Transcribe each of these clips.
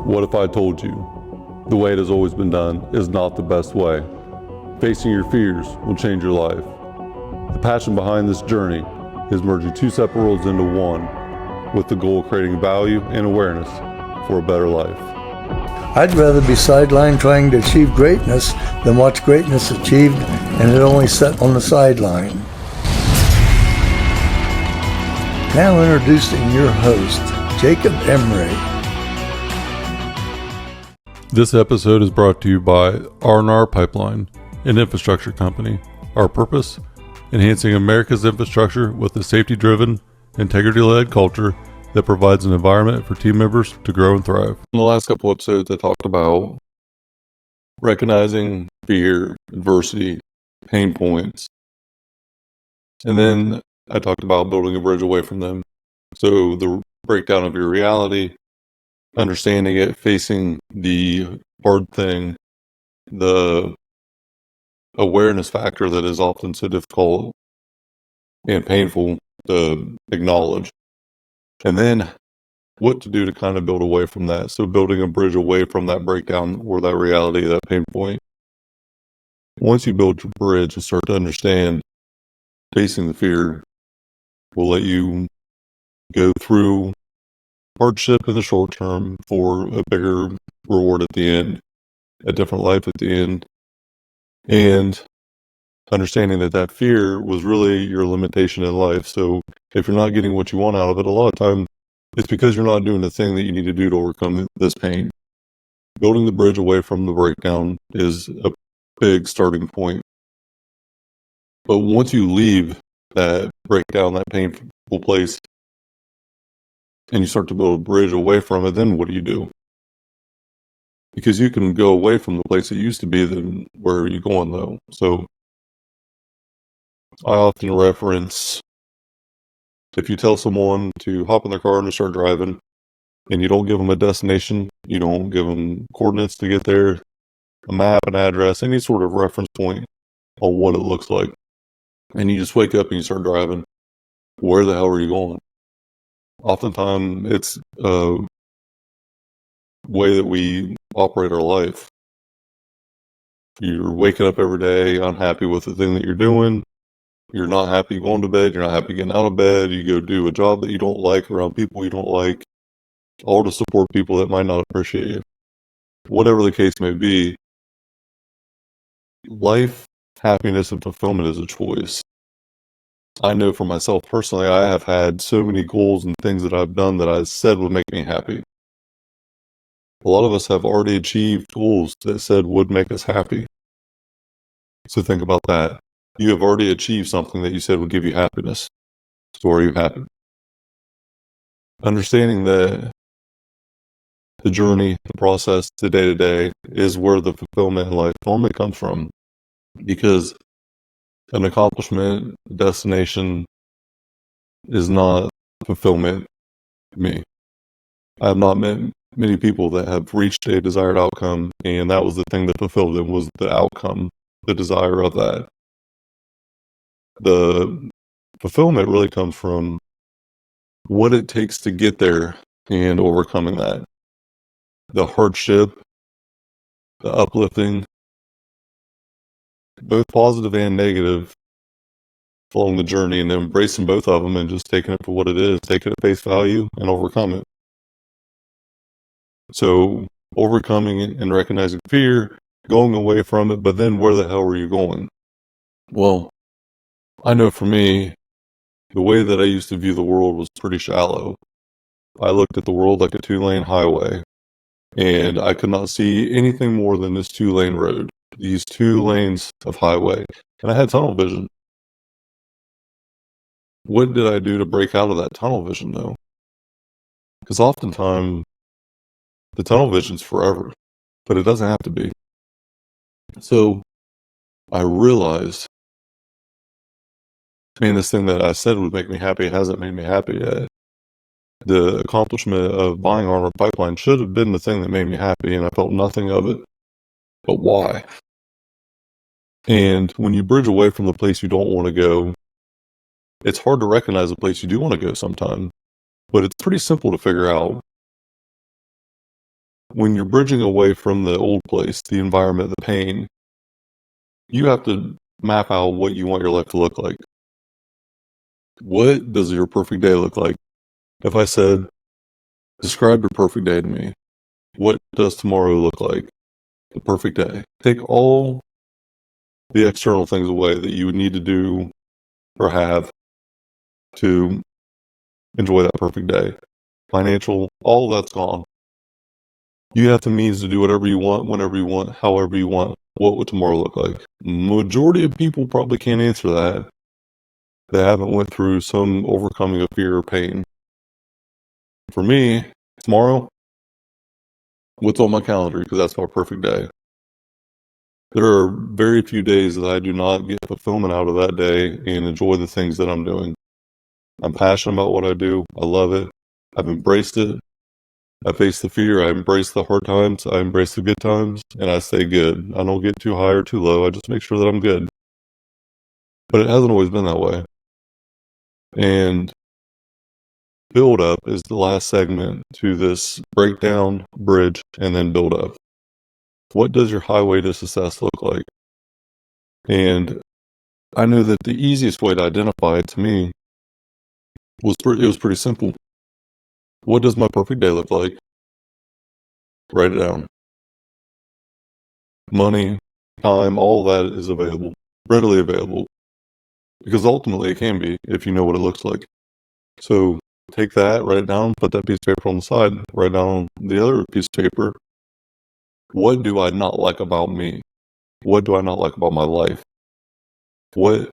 What if I told you the way it has always been done is not the best way? Facing your fears will change your life. The passion behind this journey is merging two separate worlds into one with the goal of creating value and awareness for a better life. I'd rather be sidelined trying to achieve greatness than watch greatness achieved and it only set on the sideline. Now introducing your host, Jacob Emery. This episode is brought to you by R&R Pipeline, an infrastructure company. Our purpose? Enhancing America's infrastructure with a safety-driven, integrity-led culture that provides an environment for team members to grow and thrive. In the last couple episodes, I talked about recognizing fear, adversity, pain points, and then I talked about building a bridge away from them. So the breakdown of your reality, understanding it, facing the hard thing, the awareness factor that is often so difficult and painful to acknowledge, and then what to do to kind of build away from that. So building a bridge away from that breakdown or that reality, that pain point. Once you build your bridge and start to understand, facing the fear will let you go through hardship in the short term for a bigger reward at the end, a different life at the end, and understanding that that fear was really your limitation in life. So if you're not getting what you want out of it, a lot of time it's because you're not doing the thing that you need to do to overcome this pain. Building the bridge away from the breakdown is a big starting point. But once you leave that breakdown, that painful place, and you start to build a bridge away from it, then what do? Because you can go away from the place it used to be, then where are you going though? So I often reference, if you tell someone to hop in their car and to start driving, and you don't give them a destination, you don't give them coordinates to get there, a map, an address, any sort of reference point on what it looks like, and you just wake up and you start driving, where the hell are you going? Oftentimes, it's a way that we operate our life. You're waking up every day unhappy with the thing that you're doing. You're not happy going to bed. You're not happy getting out of bed. You go do a job that you don't like around people you don't like, all to support people that might not appreciate you. Whatever the case may be, life, happiness, and fulfillment is a choice. I know for myself personally, I have had so many goals and things that I've done that I said would make me happy. A lot of us have already achieved goals that said would make us happy. So think about that. You have already achieved something that you said would give you happiness. So are you happy? Understanding that the journey, the process, the day-to-day is where the fulfillment in life normally comes from. Because an accomplishment, a destination is not fulfillment to me. I have not met many people that have reached a desired outcome, and that was the thing that fulfilled them, was the outcome, the desire of that. The fulfillment really comes from what it takes to get there and overcoming that. The hardship, the uplifting, both positive and negative, along the journey, and embracing both of them and just taking it for what it is, taking it at face value and overcome it. So overcoming it and recognizing fear, going away from it, but then where the hell are you going? Well, I know for me, the way that I used to view the world was pretty shallow. I looked at the world like a 2-lane highway, and I could not see anything more than this 2-lane road, these 2 lanes of highway, and I had tunnel vision. What did I do to break out of that tunnel vision though? Because oftentimes the tunnel vision's forever, but it doesn't have to be. So I realized, man, this thing that I said would make me happy hasn't made me happy yet. The accomplishment of buying Armor Pipeline should have been the thing that made me happy, and I felt nothing of it. But why? And when you bridge away from the place you don't want to go, it's hard to recognize the place you do want to go sometimes, but it's pretty simple to figure out. when you're bridging away from the old place, the environment, the pain, you have to map out what you want your life to look like. What does your perfect day look like? If I said, describe your perfect day to me, what does tomorrow look like? The perfect day. Take all the external things away that you would need to do or have to enjoy that perfect day. Financial, all of that's gone. You have the means to do whatever you want, whenever you want, however you want. What would tomorrow look like? Majority of people probably can't answer that. They haven't went through some overcoming of fear or pain. For me, tomorrow, what's on my calendar? Because that's my perfect day. There are very few days that I do not get fulfillment out of that day and enjoy the things that I'm doing. I'm passionate about what I do. I love it. I've embraced it. I face the fear. I embrace the hard times. I embrace the good times. And I stay good. I don't get too high or too low. I just make sure that I'm good. But it hasn't always been that way. And Buildup is the last segment to this breakdown, bridge, and then build up. What does your highway to success look like? And I knew that the easiest way to identify it to me was pretty simple. What does my perfect day look like? Write it down. Money, time, all that is available, readily available. Because ultimately it can be if you know what it looks like. So take that, write it down, put that piece of paper on the side, write down the other piece of paper. What do I not like about me? What do I not like about my life? What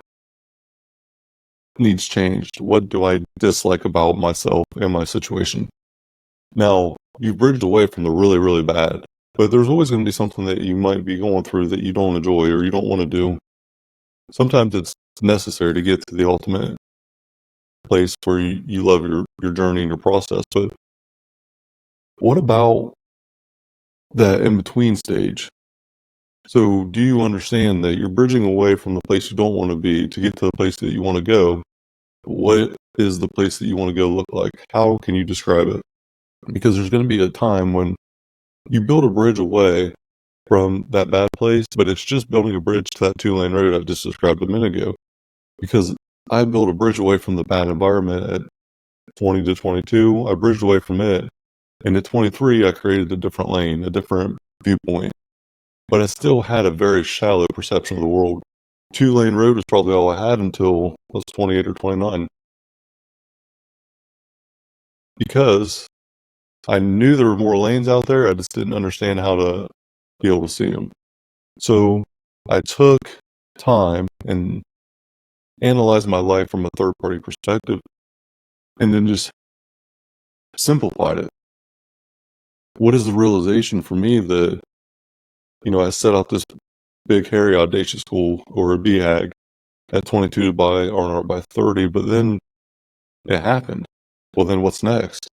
needs changed? What do I dislike about myself and my situation? Now, you've bridged away from the really, really bad, but there's always going to be something that you might be going through that you don't enjoy or you don't want to do. Sometimes it's necessary to get to the ultimate place where you love your journey and your process. But what about that in between stage? So, do you understand that you're bridging away from the place you don't want to be to get to the place that you want to go? What is the place that you want to go look like? How can you describe it? Because there's going to be a time when you build a bridge away from that bad place, but it's just building a bridge to that 2-lane road I just described a minute ago. Because I built a bridge away from the bad environment at 20 to 22. I bridged away from it. And at 23, I created a different lane, a different viewpoint. But I still had a very shallow perception of the world. 2-lane road was probably all I had until I was 28 or 29. Because I knew there were more lanes out there, I just didn't understand how to be able to see them. So I took time and analyzed my life from a third-party perspective and then just simplified it. What is the realization for me that, I set out this big, hairy, audacious goal or a BHAG at 22 to buy R&R by 30, but then it happened. Well, then what's next?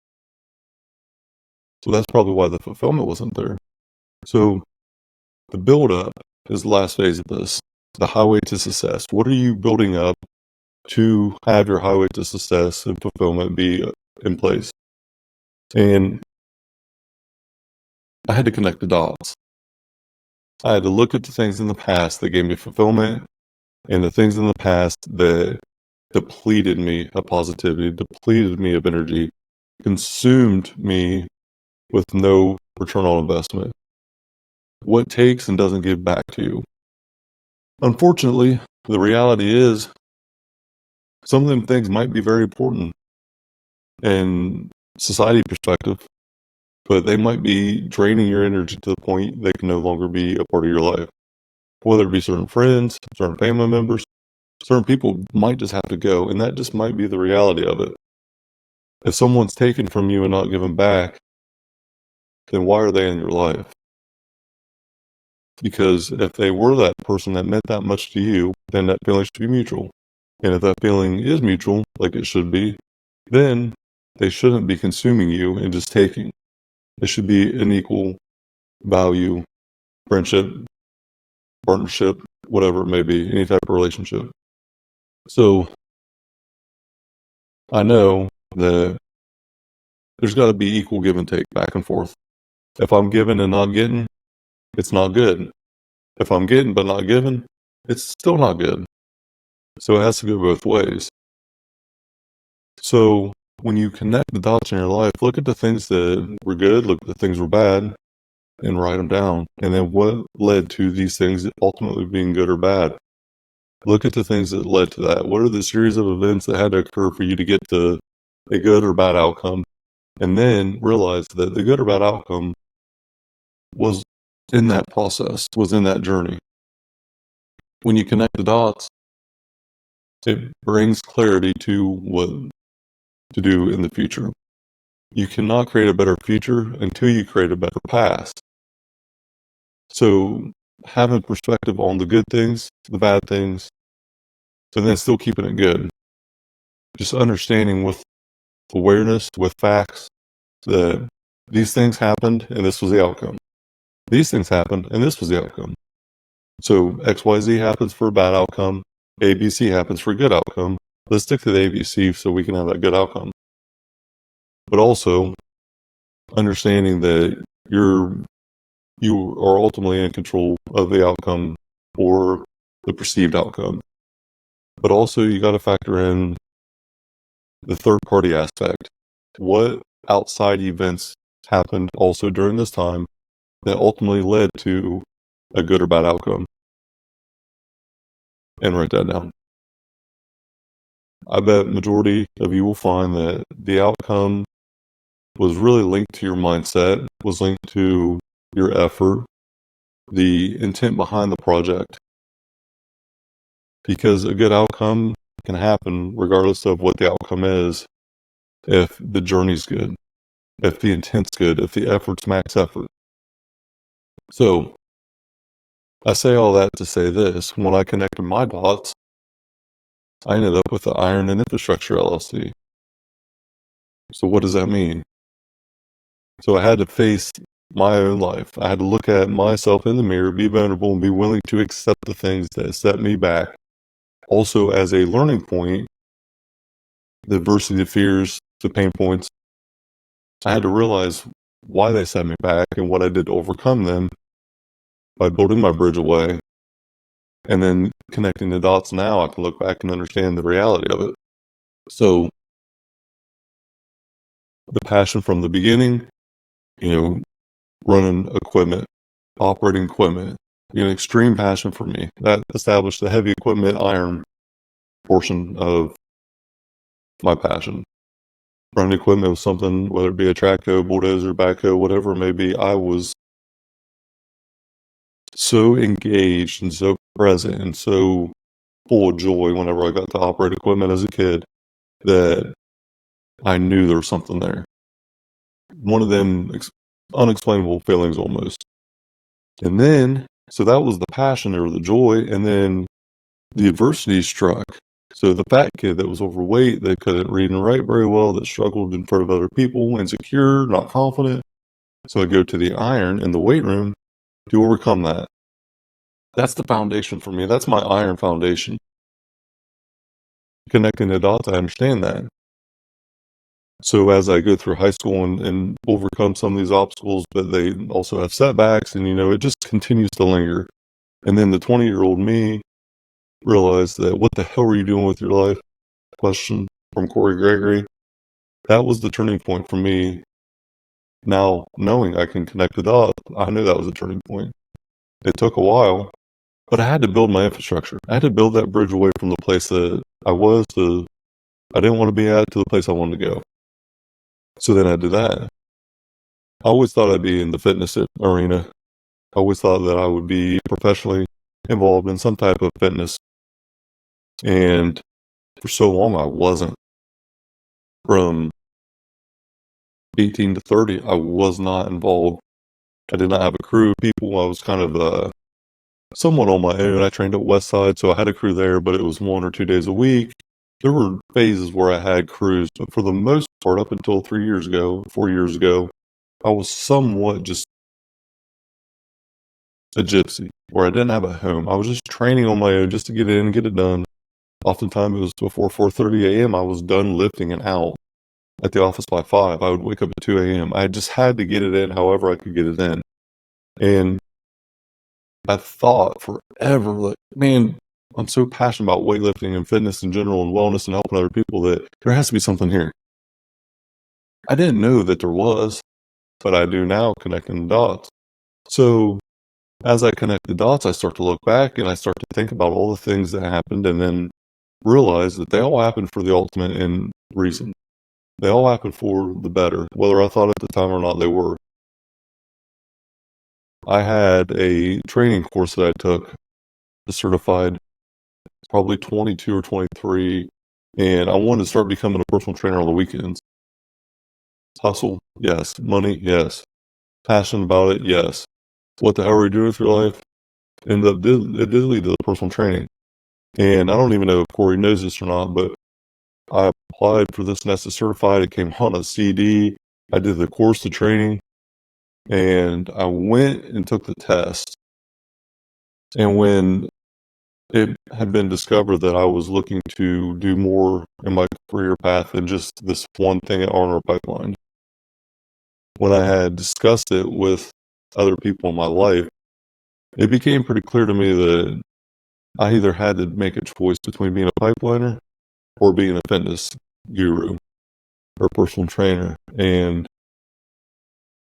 So that's probably why the fulfillment wasn't there. So the build-up is the last phase of this, the highway to success. What are you building up to have your highway to success and fulfillment be in place? And I had to connect the dots. I had to look at the things in the past that gave me fulfillment and the things in the past that depleted me of positivity, depleted me of energy, consumed me with no return on investment. What takes and doesn't give back to you? Unfortunately, the reality is some of them things might be very important in society perspective, but they might be draining your energy to the point they can no longer be a part of your life. Whether it be certain friends, certain family members, certain people might just have to go, and that just might be the reality of it. If someone's taken from you and not given back, then why are they in your life? Because if they were that person that meant that much to you, then that feeling should be mutual. And if that feeling is mutual, like it should be, then they shouldn't be consuming you and just taking. It should be an equal value, friendship, partnership, whatever it may be, any type of relationship. So I know that there's got to be equal give and take back and forth. If I'm giving and not getting, it's not good. If I'm getting but not giving, it's still not good. So it has to go both ways. So when you connect the dots in your life, look at the things that were good, look at the things were bad, and write them down. And then what led to these things ultimately being good or bad? Look at the things that led to that. What are the series of events that had to occur for you to get to a good or bad outcome? And then realize that the good or bad outcome was in that process, was in that journey. When you connect the dots, it brings clarity to what to do in the future. You cannot create a better future until you create a better past. So having perspective on the good things, the bad things, and then still keeping it good. Just understanding with awareness, with facts, that these things happened and this was the outcome. These things happened and this was the outcome. So XYZ happens for a bad outcome. ABC happens for a good outcome. Let's stick to the ABC so we can have that good outcome. But also understanding that you are ultimately in control of the outcome or the perceived outcome. But also you got to factor in the third party aspect. What outside events happened also during this time that ultimately led to a good or bad outcome? And write that down. I bet majority of you will find that the outcome was really linked to your mindset, was linked to your effort, the intent behind the project. Because a good outcome can happen regardless of what the outcome is if the journey's good, if the intent's good, if the effort's max effort. So I say all that to say this. When I connected my dots, I ended up with the Iron and Infrastructure LLC. So what does that mean? So I had to face my own life. I had to look at myself in the mirror, be vulnerable, and be willing to accept the things that set me back. Also, as a learning point, the adversity, the fears, the pain points, I had to realize why they set me back and what I did to overcome them by building my bridge away. And then connecting the dots now, I can look back and understand the reality of it. So the passion from the beginning, running equipment, operating equipment, an extreme passion for me. That established the heavy equipment iron portion of my passion. Running equipment was something, whether it be a track hoe, bulldozer, backhoe, whatever it may be, I was so engaged and so present and so full of joy whenever I got to operate equipment as a kid that I knew there was something there. One of them unexplainable feelings almost. And then, so that was the passion or the joy, and then the adversity struck. So the fat kid that was overweight, that couldn't read and write very well, that struggled in front of other people, insecure, not confident. So I go to the iron in the weight room to overcome that. That's the foundation for me. That's my iron foundation. Connecting the dots, I understand that. So as I go through high school and overcome some of these obstacles, but they also have setbacks, and it just continues to linger. And then the 20-year-old me realized that, what the hell are you doing with your life? Question from Corey Gregory. That was the turning point for me. Now, knowing I can connect the dots, I knew that was a turning point. It took a while, but I had to build my infrastructure. I had to build that bridge away from the place that I didn't want to be at, to the place I wanted to go. So then I did that. I always thought I'd be in the fitness arena. I always thought that I would be professionally involved in some type of fitness. And for so long, I wasn't. From 18 to 30, I was not involved. I did not have a crew of people. I was kind of somewhat on my own. I trained at Westside, so I had a crew there, but it was 1 or 2 days a week. There were phases where I had crews, but for the most part, up until 4 years ago, I was somewhat just a gypsy, where I didn't have a home. I was just training on my own just to get in and get it done. Oftentimes it was before 4:30 a.m. I was done lifting and out. at the office by 5. I would wake up at 2 a.m. I just had to get it in however I could get it in. And I thought forever, like, man, I'm so passionate about weightlifting and fitness in general and wellness and helping other people that there has to be something here. I didn't know that there was, but I do now, connecting the dots. So as I connect the dots, I start to look back and I start to think about all the things that happened and then realize that they all happened for the ultimate end reason. They all happened for the better, whether I thought at the time or not they were. I had a training course that I took, the certified, probably 22 or 23, and I wanted to start becoming a personal trainer on the weekends. Hustle, yes. Money, yes. Passion about it, yes. What the hell are you doing with your life? And it did lead to the personal training. And I don't even know if Corey knows this or not, but I applied for this Nesta certified. It came on a CD. I did the course, the training, and I went and took the test. And when it had been discovered that I was looking to do more in my career path than just this one thing at R&R Pipeline, when I had discussed it with other people in my life, it became pretty clear to me that I either had to make a choice between being a pipeliner or being a fitness guru or personal trainer. And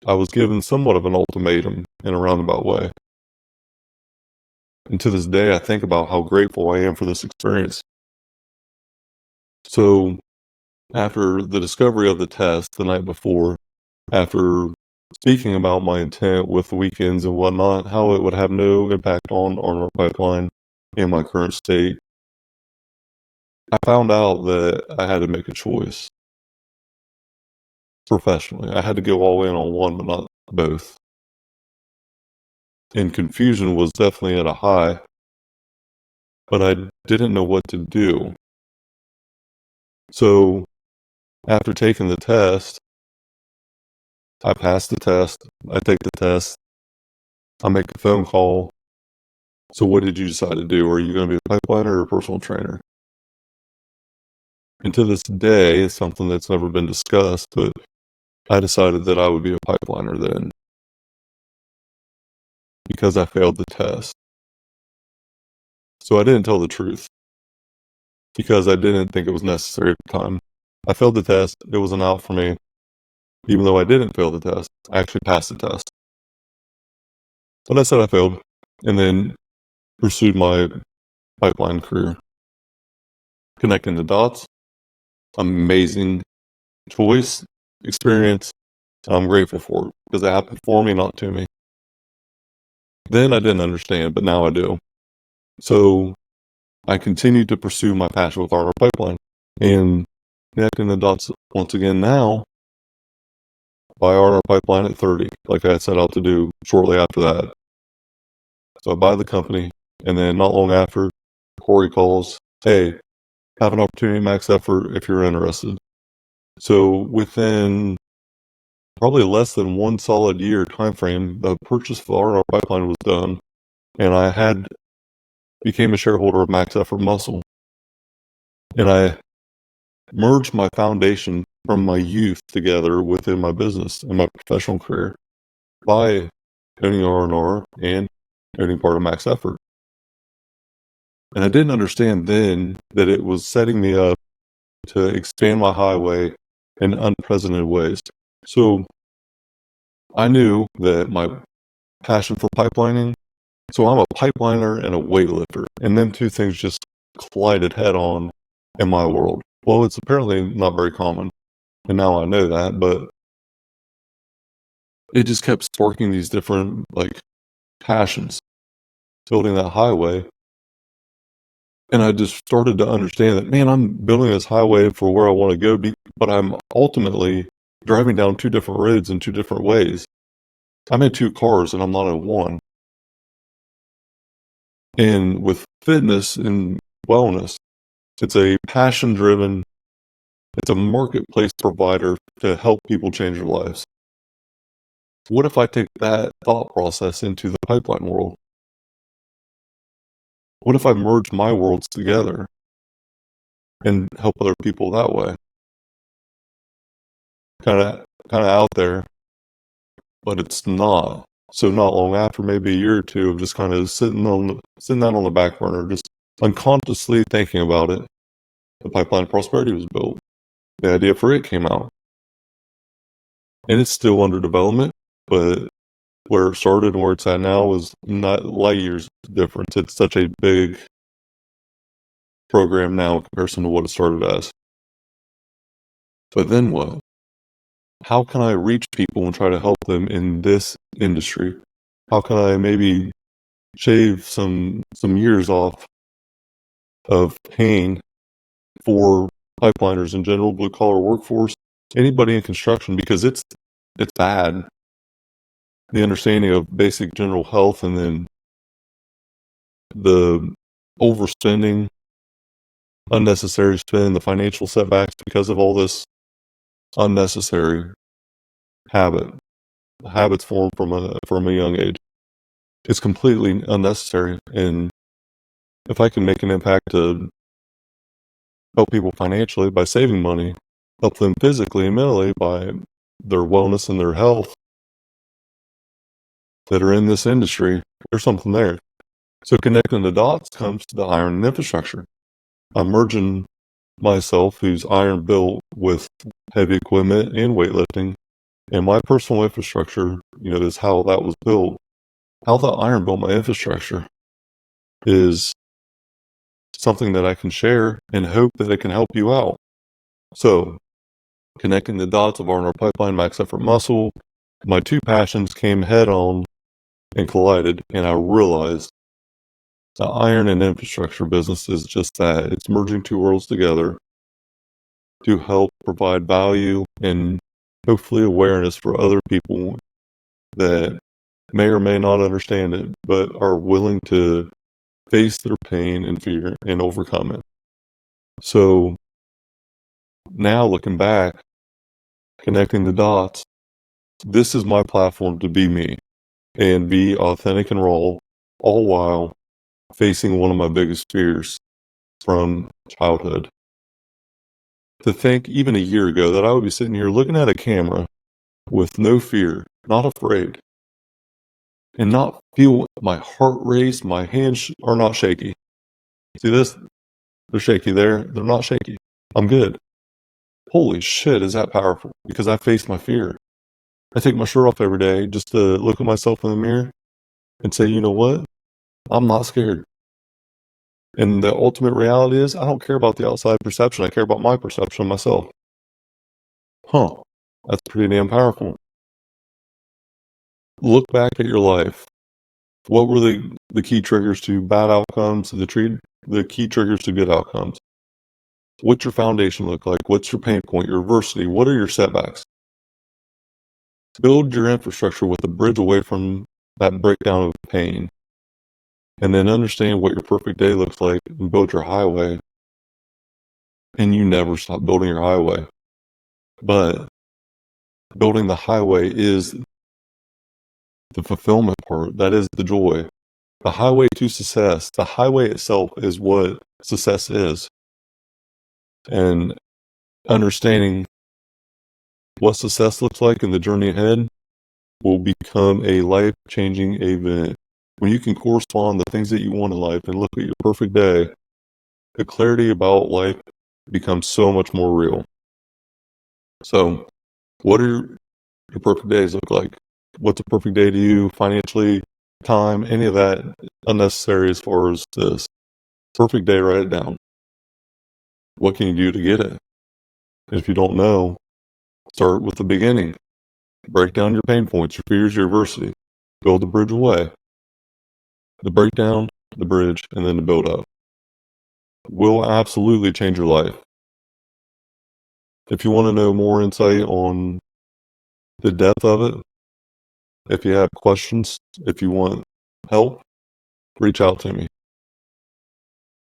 I was given somewhat of an ultimatum in a roundabout way. And to this day, I think about how grateful I am for this experience. So after the discovery of the test the night before, after speaking about my intent with the weekends and whatnot, how it would have no impact on our pipeline in my current state, I found out that I had to make a choice professionally. I had to go all in on one, but not both. And confusion was definitely at a high, but I didn't know what to do. So after taking the test, I passed the test. I take the test. I make a phone call. So what did you decide to do? Are you going to be a pipeliner or a personal trainer? And to this day, it's something that's never been discussed, but I decided that I would be a pipeliner then because I failed the test. So I didn't tell the truth because I didn't think it was necessary at the time. I failed the test. It wasn't out for me. Even though I didn't fail the test, I actually passed the test. But I said I failed and then pursued my pipeline career. Connecting the dots, amazing choice, experience. I'm grateful for it because it happened for me, not to me. Then I didn't understand, but now I do. So I continued to pursue my passion with our pipeline and connecting the dots once again now buy our pipeline at 30, like I set out to do shortly after that. So I buy the company, and then not long after, Corey calls, hey, have an opportunity max effort if you're interested. So within probably less than 1 solid year time frame, the purchase of our pipeline was done, and I became a shareholder of Max Effort Muscle. And I merged my foundation from my youth together within my business and my professional career by owning R&R and owning part of Max Effort. And I didn't understand then that it was setting me up to expand my highway in unprecedented ways. So I knew that my passion for pipelining, so I'm a pipeliner and a weightlifter, and them two things just collided head on in my world. Well, it's apparently not very common, and now I know that, but it just kept sparking these different, passions, building that highway. And I just started to understand that, man, I'm building this highway for where I want to go, but I'm ultimately driving down two different roads in two different ways. I'm in two cars and I'm not in one. And with fitness and wellness, it's a passion driven, it's a marketplace provider to help people change their lives. What if I take that thought process into the pipeline world? What if I merge my worlds together and help other people that way? kind of out there, but it's not. So not long after, maybe a year or two of just kind of sitting that on the back burner, just unconsciously thinking about it, the Pipeline of Prosperity was built. The idea for it came out. And it's still under development, but where it started and where it's at now is not light years difference. It's such a big program now in comparison to what it started as. But then what? How can I reach people and try to help them in this industry? How can I maybe shave some years off of pain for pipeliners in general, blue collar workforce, anybody in construction, because it's bad. The understanding of basic general health, and then the overspending, unnecessary spend, the financial setbacks because of all this unnecessary habits formed from a young age. It's completely unnecessary. And if I can make an impact to help people financially by saving money, help them physically and mentally by their wellness and their health that are in this industry, there's something there. So connecting the dots comes to the iron and infrastructure. I'm merging myself, who's iron built, with heavy equipment and weightlifting, and my personal infrastructure, is how that was built. How the iron built my infrastructure is something that I can share and hope that it can help you out. So, connecting the dots of R&R Pipeline, Max Effort Muscle, my two passions came head on and collided, and I realized the iron and infrastructure business is just that. It's merging two worlds together to help provide value and hopefully awareness for other people that may or may not understand it, but are willing to face their pain and fear and overcome it. So now looking back, connecting the dots, this is my platform to be me and be authentic and raw, all while facing one of my biggest fears from childhood. To think even a year ago that I would be sitting here looking at a camera with no fear, not afraid, and not feel my heart race, my hands are not shaky. See this? They're shaky there. They're not shaky. I'm good. Holy shit, is that powerful? Because I face my fear. I take my shirt off every day just to look at myself in the mirror and say, you know what? I'm not scared. And the ultimate reality is I don't care about the outside perception. I care about my perception of myself. Huh. That's pretty damn powerful. Look back at your life. What were the key triggers to bad outcomes, the key triggers to good outcomes? What's your foundation look like? What's your pain point, your adversity? What are your setbacks? Build your infrastructure with a bridge away from that breakdown of pain. And then understand what your perfect day looks like and build your highway. And you never stop building your highway. But building the highway is the fulfillment part. That is the joy. The highway to success, the highway itself is what success is. And understanding what success looks like in the journey ahead will become a life-changing event. When you can correspond the things that you want in life and look at your perfect day, the clarity about life becomes so much more real. So, what do your perfect days look like? What's a perfect day to you financially, time, any of that unnecessary as far as this? Perfect day, write it down. What can you do to get it? If you don't know, start with the beginning. Break down your pain points, your fears, your adversity. Build the bridge away. The breakdown, the bridge, and then the build up will absolutely change your life. If you want to know more insight on the depth of it, if you have questions, if you want help, reach out to me.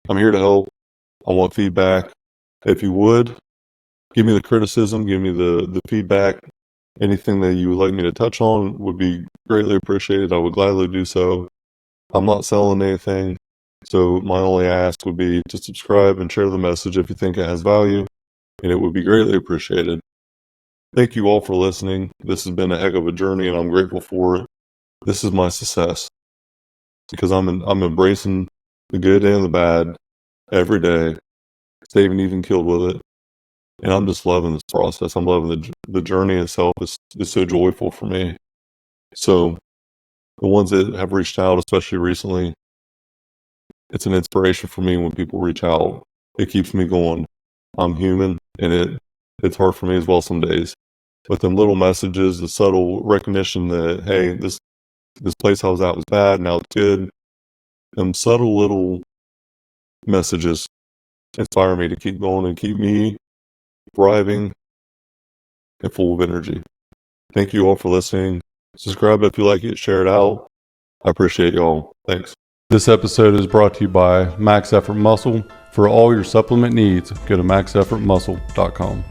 I'm here to help. I want feedback. If you would, give me the criticism, give me the feedback. Anything that you would like me to touch on would be greatly appreciated. I would gladly do so. I'm not selling anything, so my only ask would be to subscribe and share the message if you think it has value, and it would be greatly appreciated. Thank you all for listening. This has been a heck of a journey, and I'm grateful for it. This is my success because I'm embracing the good and the bad every day, staying even killed with it. And I'm just loving this process. I'm loving the journey itself. Is so joyful for me. So the ones that have reached out, especially recently, it's an inspiration for me when people reach out. It keeps me going. I'm human, and it's hard for me as well some days. But them little messages, the subtle recognition that, hey, this place I was at was bad, now it's good. Them subtle little messages inspire me to keep going and keep me thriving and full of energy. Thank you all for listening. Subscribe if you like it, share it out. I appreciate y'all. Thanks. This episode is brought to you by Max Effort Muscle. For all your supplement needs, go to maxeffortmuscle.com.